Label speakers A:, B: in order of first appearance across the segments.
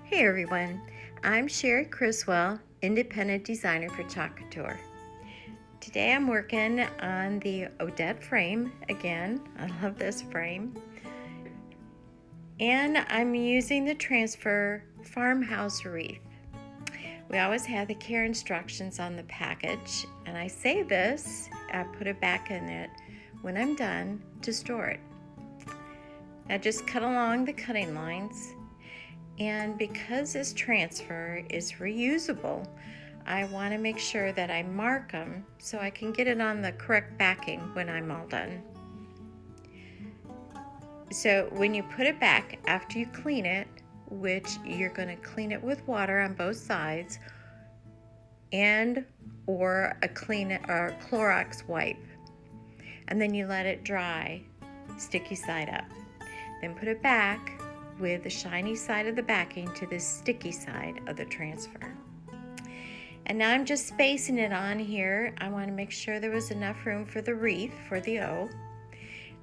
A: Hey everyone, I'm Cherie Criswell, independent designer for Couture. Today I'm working on the Odette frame again. I love this frame. And I'm using the transfer Farmhouse Wreath. We always have the care instructions on the package, and I save this, I put it back in it when I'm done to store it. Now just cut along the cutting lines. And because this transfer is reusable, I want to make sure that I mark them so I can get it on the correct backing when I'm all done. So when you put it back after you clean it, which you're going to clean it with water on both sides and or a Clorox wipe, and then you let it dry, sticky side up. Then put it back with the shiny side of the backing to the sticky side of the transfer. And now I'm just spacing it on here. I want to make sure there was enough room for the wreath, for the O.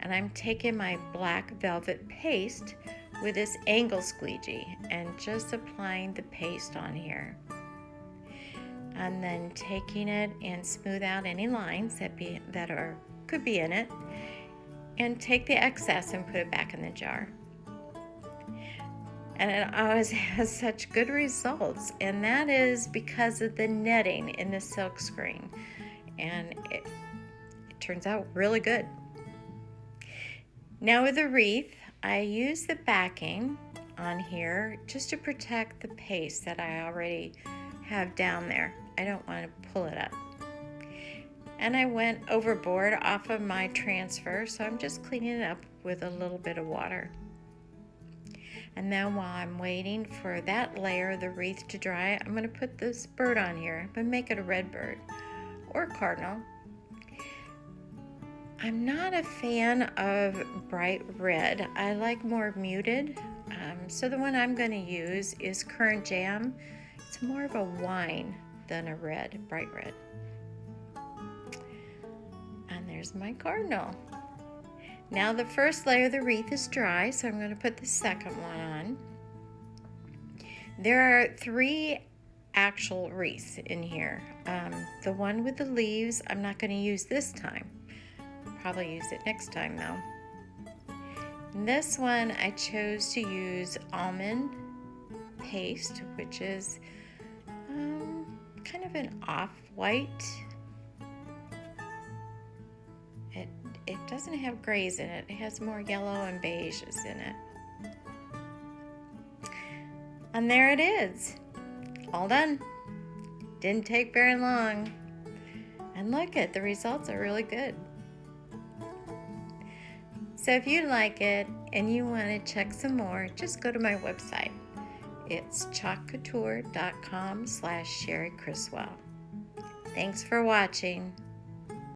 A: And I'm taking my black velvet paste with this angle squeegee and just applying the paste on here. And then taking it and smooth out any lines that could be in it, and take the excess and put it back in the jar. And it always has such good results, and that is because of the netting in the Silkscreen, and it turns out really good. Now with the wreath, I use the backing on here just to protect the paste that I already have down there. I don't want to pull it up. And I went overboard off of my transfer, so I'm just cleaning it up with a little bit of water. And then while I'm waiting for that layer of the wreath to dry, I'm going to put this bird on here. I'm going to make it a red bird or a cardinal. I'm not a fan of bright red. I like more muted. So the one I'm going to use is Currant Jam. It's more of a wine than a red, bright red. And there's my cardinal. Now the first layer of the wreath is dry, so I'm going to put the second one on. There are 3 actual wreaths in here. The one with the leaves, I'm not going to use this time. Probably use it next time though. And this one I chose to use almond paste, which is kind of an off-white. It doesn't have grays in it. It has more yellow and beiges in it. And there it is. All done. Didn't take very long. And look at the results are really good. So if you like it and you want to check some more, just go to my website. It's chocouture.com/Cherie Criswell. Thanks for watching.